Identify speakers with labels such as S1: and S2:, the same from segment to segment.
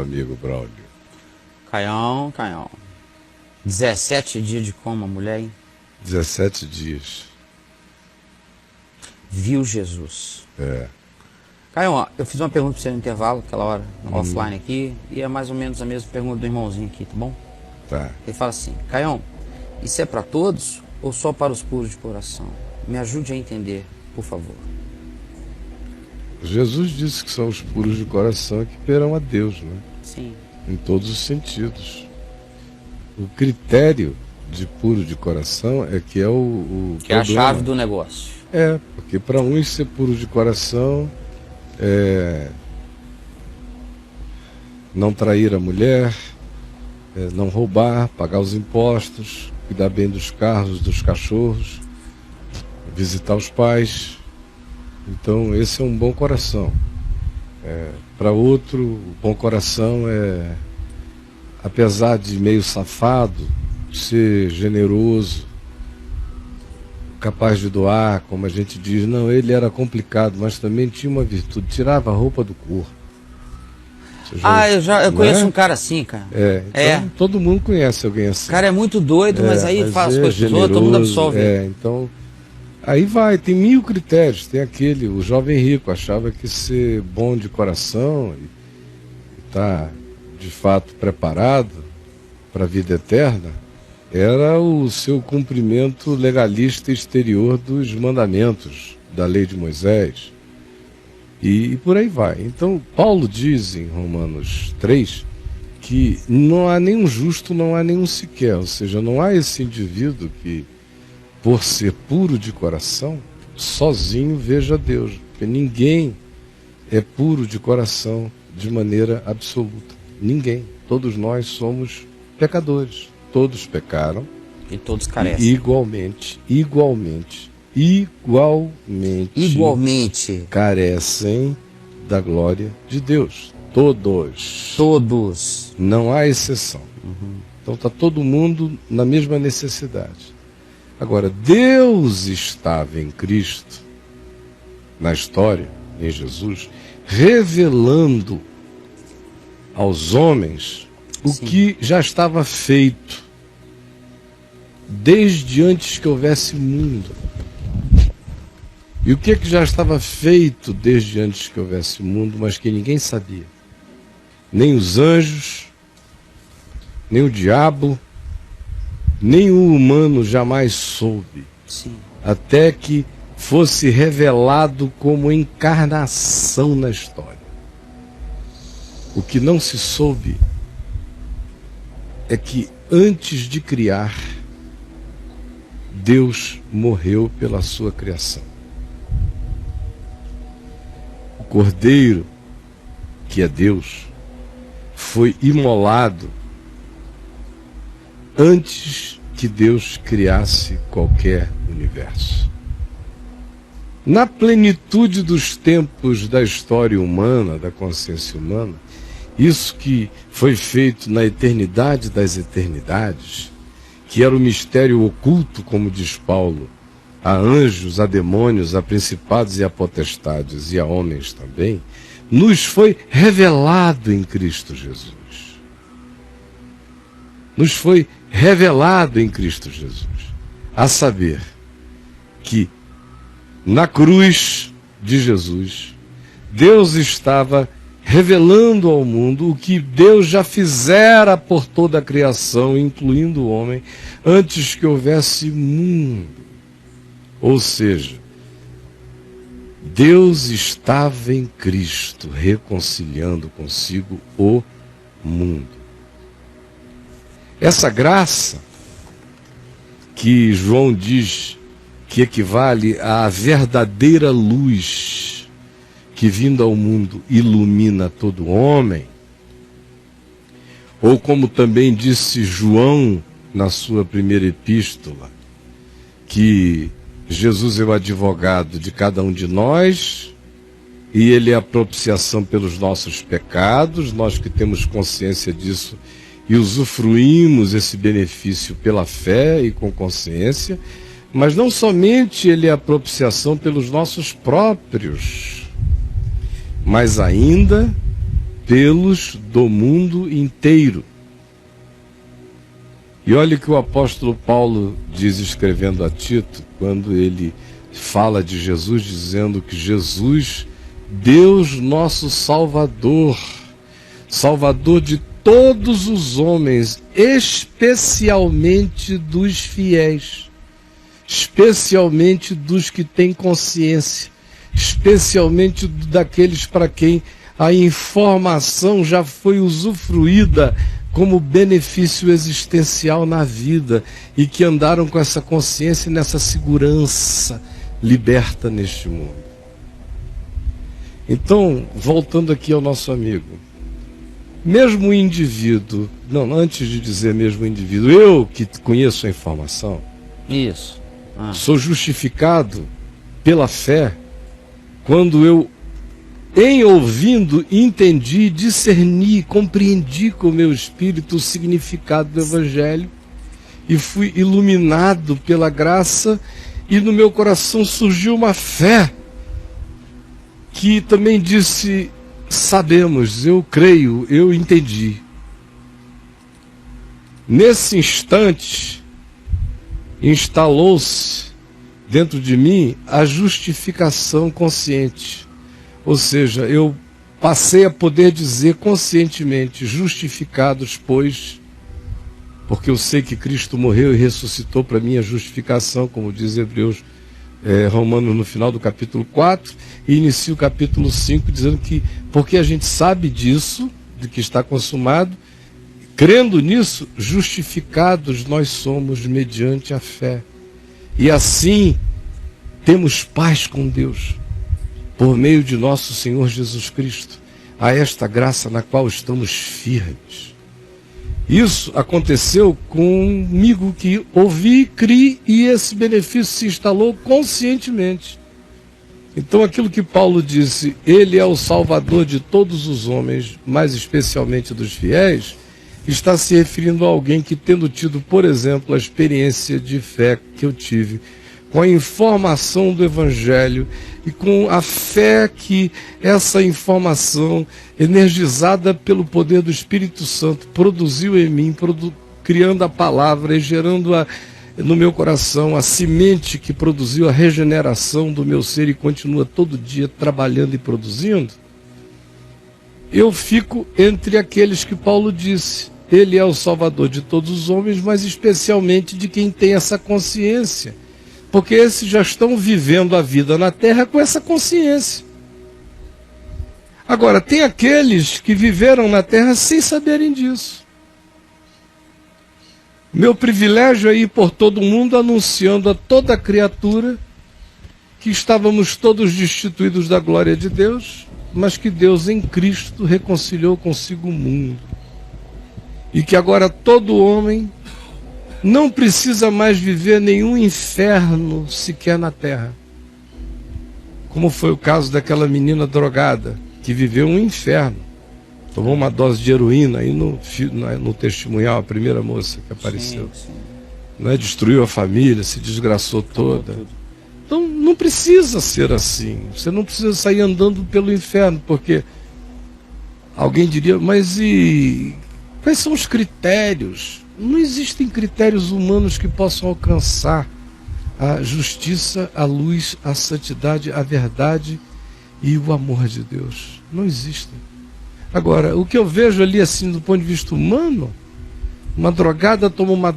S1: amigo Braulio.
S2: Caião. 17 dias de coma, mulher, hein?
S1: 17 dias.
S2: Viu Jesus.
S1: É.
S2: Caião, eu fiz uma pergunta para você no intervalo, aquela hora, offline aqui, e é mais ou menos a mesma pergunta do irmãozinho aqui, tá bom?
S1: Tá.
S2: Ele fala assim: Caião, isso é para todos ou só para os puros de coração? Me ajude a entender, por favor.
S1: Jesus disse que são os puros de coração que verão a Deus, né?
S2: Sim.
S1: Em todos os sentidos. O critério de puro de coração é que é o
S2: Que é a chave do negócio.
S1: É, porque para uns ser puro de coração é não trair a mulher, é não roubar, pagar os impostos, cuidar bem dos carros, dos cachorros, visitar os pais. Então esse é um bom coração. Para outro, o bom coração é, apesar de meio safado, ser generoso, capaz de doar, como a gente diz. Não, ele era complicado, mas também tinha uma virtude, tirava a roupa do corpo.
S2: Eu conheço um cara assim, cara.
S1: Então todo mundo conhece alguém assim.
S2: O cara é muito doido, mas aí faz as coisas dos outros, todo mundo absolve.
S1: Então, aí vai, tem 1000 critérios. Tem aquele, o jovem rico achava que ser bom de coração e estar de fato preparado para a vida eterna era o seu cumprimento legalista exterior dos mandamentos da lei de Moisés. E por aí vai. Então, Paulo diz em Romanos 3 que não há nenhum justo, não há nenhum sequer. Ou seja, não há esse indivíduo que, por ser puro de coração, sozinho veja Deus. Porque ninguém é puro de coração de maneira absoluta. Ninguém. Todos nós somos pecadores. Todos pecaram.
S2: E todos carecem.
S1: Igualmente carecem da glória de Deus. Todos. Não há exceção. Então está todo mundo na mesma necessidade. Agora, Deus estava em Cristo, na história, em Jesus, revelando aos homens o que já estava feito desde antes que houvesse mundo. E o que já estava feito desde antes que houvesse mundo, mas que ninguém sabia? Nem os anjos, nem o diabo, nem o humano jamais soube.
S2: Sim.
S1: Até que fosse revelado como encarnação na história. O que não se soube é que antes de criar, Deus morreu pela sua criação. O Cordeiro, que é Deus, foi imolado antes que Deus criasse qualquer universo. Na plenitude dos tempos da história humana, da consciência humana, isso que foi feito na eternidade das eternidades, que era o mistério oculto, como diz Paulo, a anjos, a demônios, a principados e a potestades, e a homens também, nos foi revelado em Cristo Jesus. Nos foi revelado em Cristo Jesus. A saber, que na cruz de Jesus, Deus estava revelando ao mundo o que Deus já fizera por toda a criação, incluindo o homem, antes que houvesse mundo. Ou seja, Deus estava em Cristo, reconciliando consigo o mundo. Essa graça, que João diz que equivale à verdadeira luz, que vindo ao mundo ilumina todo homem, ou como também disse João na sua primeira epístola, que Jesus é o advogado de cada um de nós, e ele é a propiciação pelos nossos pecados, nós que temos consciência disso e usufruímos esse benefício pela fé e com consciência, mas não somente ele é a propiciação pelos nossos próprios, mas ainda modelos do mundo inteiro. E olha o que o apóstolo Paulo diz escrevendo a Tito, quando ele fala de Jesus, dizendo que Jesus, Deus nosso Salvador, Salvador de todos os homens, especialmente dos fiéis, especialmente dos que têm consciência, especialmente daqueles para quem a informação já foi usufruída como benefício existencial na vida e que andaram com essa consciência e nessa segurança liberta neste mundo. Então, voltando aqui ao nosso amigo, mesmo o indivíduo, não, antes de dizer mesmo o indivíduo, eu que conheço a informação,
S2: isso,
S1: sou justificado pela fé quando eu, em ouvindo, entendi, discerni, compreendi com o meu espírito o significado do Evangelho e fui iluminado pela graça e no meu coração surgiu uma fé que também disse, sabemos, eu creio, eu entendi. Nesse instante, instalou-se dentro de mim a justificação consciente. Ou seja, eu passei a poder dizer conscientemente, justificados, pois, porque eu sei que Cristo morreu e ressuscitou para minha justificação, como diz Hebreus, Romanos no final do capítulo 4, e inicia o capítulo 5 dizendo que, porque a gente sabe disso, de que está consumado, crendo nisso, justificados nós somos mediante a fé. E assim temos paz com Deus, por meio de nosso Senhor Jesus Cristo, a esta graça na qual estamos firmes. Isso aconteceu comigo que ouvi, criei e esse benefício se instalou conscientemente. Então aquilo que Paulo disse, ele é o Salvador de todos os homens, mais especialmente dos fiéis, está se referindo a alguém que, tendo tido, por exemplo, a experiência de fé que eu tive, com a informação do Evangelho e com a fé que essa informação, energizada pelo poder do Espírito Santo, produziu em mim, criando a palavra e gerando no meu coração a semente que produziu a regeneração do meu ser e continua todo dia trabalhando e produzindo, eu fico entre aqueles que Paulo disse, ele é o Salvador de todos os homens, mas especialmente de quem tem essa consciência. Porque esses já estão vivendo a vida na terra com essa consciência. Agora, tem aqueles que viveram na terra sem saberem disso. Meu privilégio é ir por todo o mundo anunciando a toda criatura que estávamos todos destituídos da glória de Deus, mas que Deus em Cristo reconciliou consigo o mundo. E que agora todo homem não precisa mais viver nenhum inferno sequer na terra. Como foi o caso daquela menina drogada, que viveu um inferno. Tomou uma dose de heroína aí no testemunhal, a primeira moça que apareceu. Sim, sim. Né? Destruiu a família, se desgraçou toda. Então não precisa ser assim. Você não precisa sair andando pelo inferno, porque alguém diria, mas e quais são os critérios? Não existem critérios humanos que possam alcançar a justiça, a luz, a santidade, a verdade e o amor de Deus. Não existem. Agora, o que eu vejo ali assim do ponto de vista humano, uma drogada toma uma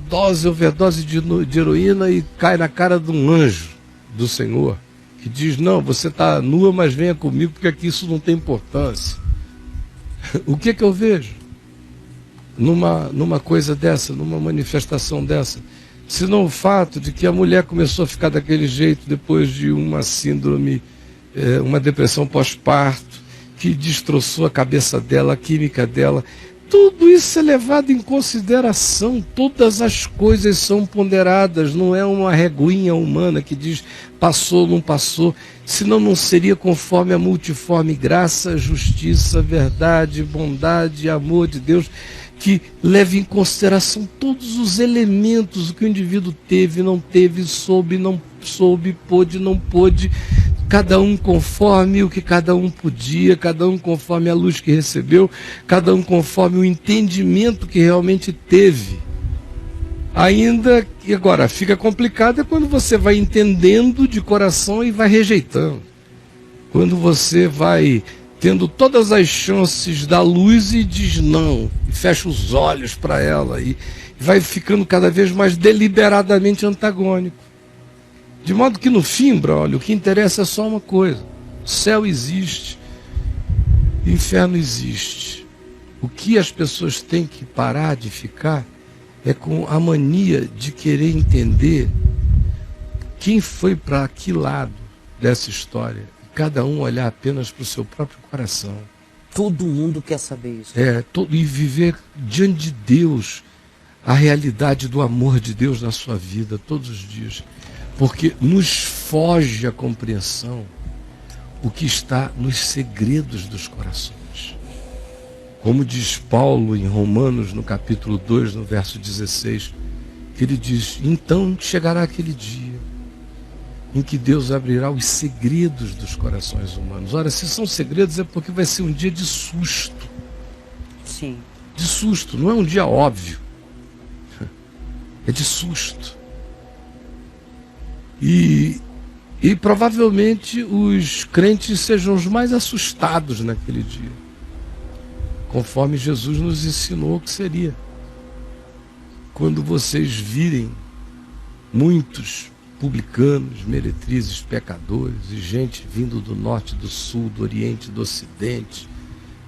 S1: overdose de heroína e cai na cara de um anjo do Senhor, que diz, não, você está nua, mas venha comigo, porque aqui isso não tem importância. O que eu vejo numa coisa dessa, numa manifestação dessa? Senão o fato de que a mulher começou a ficar daquele jeito depois de uma síndrome, uma depressão pós-parto, que destroçou a cabeça dela, a química dela. Tudo isso é levado em consideração, todas as coisas são ponderadas, não é uma reguinha humana que diz passou, não passou, senão não seria conforme a multiforme graça, justiça, verdade, bondade e amor de Deus, que leva em consideração todos os elementos que o indivíduo teve, não teve, soube, não soube, pôde, não pôde, cada um conforme o que cada um podia, cada um conforme a luz que recebeu, cada um conforme o entendimento que realmente teve. Ainda que agora fica complicado é quando você vai entendendo de coração e vai rejeitando. Quando você vai tendo todas as chances da luz e diz não, e fecha os olhos para ela, e vai ficando cada vez mais deliberadamente antagônico. De modo que no fim, brother, o que interessa é só uma coisa: o céu existe, o inferno existe. O que as pessoas têm que parar de ficar é com a mania de querer entender quem foi para que lado dessa história. E cada um olhar apenas para o seu próprio coração.
S2: Todo mundo quer saber isso.
S1: E viver diante de Deus a realidade do amor de Deus na sua vida todos os dias. Porque nos foge a compreensão o que está nos segredos dos corações. Como diz Paulo em Romanos, no capítulo 2, no verso 16, que ele diz: então chegará aquele dia em que Deus abrirá os segredos dos corações humanos. Ora, se são segredos é porque vai ser um dia de susto.
S2: Sim.
S1: De susto, não é um dia óbvio. É de susto. E provavelmente os crentes sejam os mais assustados naquele dia, conforme Jesus nos ensinou que seria. Quando vocês virem muitos publicanos, meretrizes, pecadores e gente vindo do norte, do sul, do oriente, do ocidente,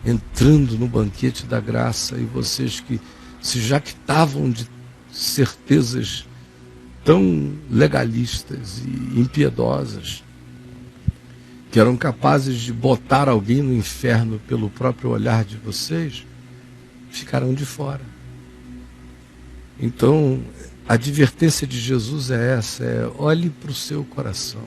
S1: entrando no banquete da graça, e vocês que se jactavam de certezas tão legalistas e impiedosas, que eram capazes de botar alguém no inferno pelo próprio olhar de vocês, ficarão de fora. Então, a advertência de Jesus é essa: olhe para o seu coração.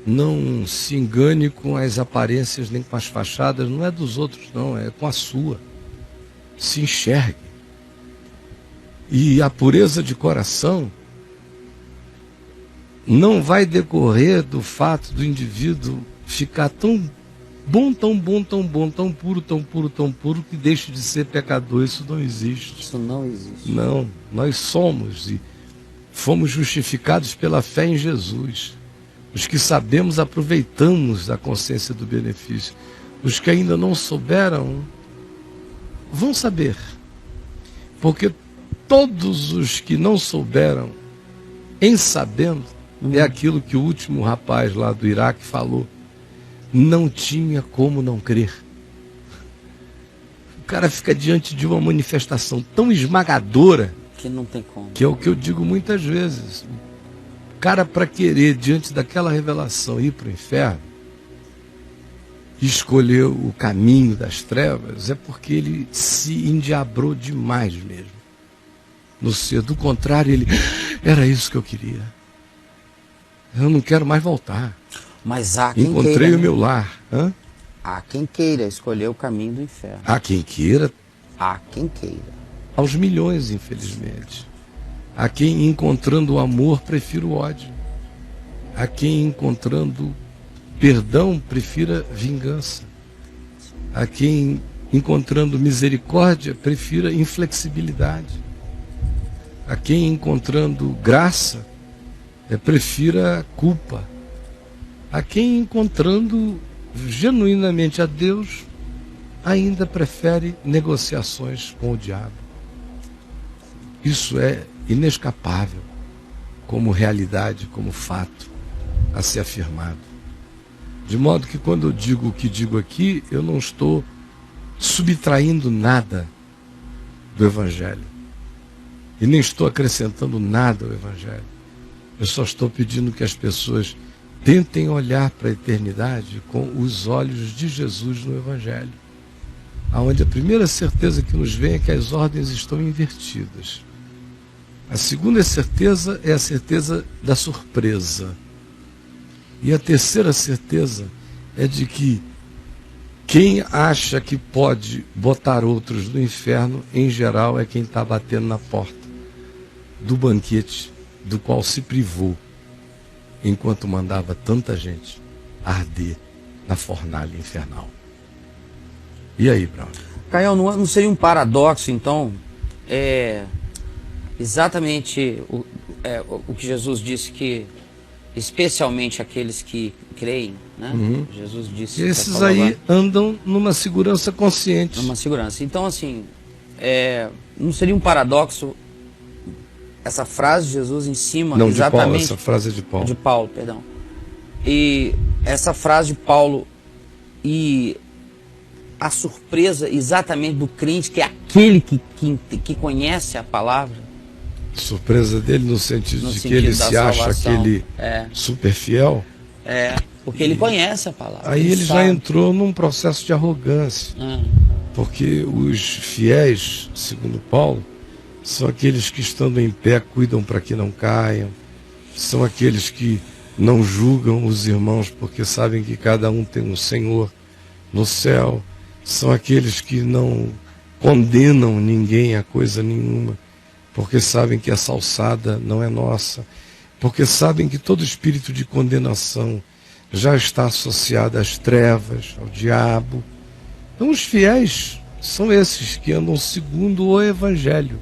S1: Não se engane com as aparências nem com as fachadas, não é dos outros não, é com a sua. Se enxergue. E a pureza de coração não vai decorrer do fato do indivíduo ficar tão bom, tão bom, tão bom, tão puro, tão puro, tão puro, que deixe de ser pecador. Isso não existe.
S2: Isso não existe.
S1: Não, nós somos e fomos justificados pela fé em Jesus. Os que sabemos aproveitamos da consciência do benefício. Os que ainda não souberam vão saber. Porque todos os que não souberam, em sabendo, é aquilo que o último rapaz lá do Iraque falou: não tinha como não crer. O cara fica diante de uma manifestação tão esmagadora
S2: que não tem como.
S1: Que é o que eu digo muitas vezes. O cara, para querer, diante daquela revelação, ir para o inferno, escolheu o caminho das trevas, é porque ele se endiabrou demais mesmo. No ser, do contrário, ele: era isso que eu queria. Eu não quero mais voltar.
S2: Mas há quem
S1: encontrei
S2: queira,
S1: o meu lar. Hã?
S2: Há quem queira escolher o caminho do inferno.
S1: Há quem queira.
S2: Há quem queira.
S1: Aos milhões, infelizmente. Há quem, encontrando o amor, prefira o ódio. Há quem, encontrando perdão, prefira vingança. Há quem, encontrando misericórdia, prefira inflexibilidade. Há quem, encontrando graça, prefira culpa. Há quem, encontrando genuinamente a Deus, ainda prefere negociações com o diabo. Isso é inescapável como realidade, como fato a ser afirmado. De modo que quando eu digo o que digo aqui, eu não estou subtraindo nada do Evangelho. E nem estou acrescentando nada ao Evangelho. Eu só estou pedindo que as pessoas tentem olhar para a eternidade com os olhos de Jesus no Evangelho, onde a primeira certeza que nos vem é que as ordens estão invertidas. A segunda certeza é a certeza da surpresa. E a terceira certeza é de que quem acha que pode botar outros no inferno, em geral, é quem está batendo na porta do banquete do qual se privou enquanto mandava tanta gente arder na fornalha infernal. E aí, Braulio?
S2: Caio, não seria um paradoxo, então, exatamente o que Jesus disse, que especialmente aqueles que creem, né? Jesus disse...
S1: Esses aí andam numa segurança consciente.
S2: Numa segurança. Então, assim, não seria um paradoxo essa frase de Jesus em cima...
S1: Não,
S2: exatamente,
S1: de Paulo, essa frase é de Paulo.
S2: De Paulo, perdão. E essa frase de Paulo e a surpresa exatamente do crente, que é aquele que conhece a palavra.
S1: Surpresa dele no sentido de que ele se acha aquele super fiel.
S2: Porque ele conhece a palavra.
S1: Aí ele já entrou num processo de arrogância. Porque os fiéis, segundo Paulo, são aqueles que, estando em pé, cuidam para que não caiam. São aqueles que não julgam os irmãos porque sabem que cada um tem um Senhor no céu. São aqueles que não condenam ninguém a coisa nenhuma, porque sabem que essa alçada não é nossa, porque sabem que todo espírito de condenação já está associado às trevas, ao diabo. Então os fiéis são esses que andam segundo o Evangelho,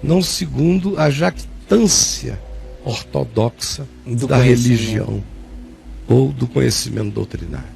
S1: não segundo a jactância ortodoxa da religião ou do conhecimento doutrinário.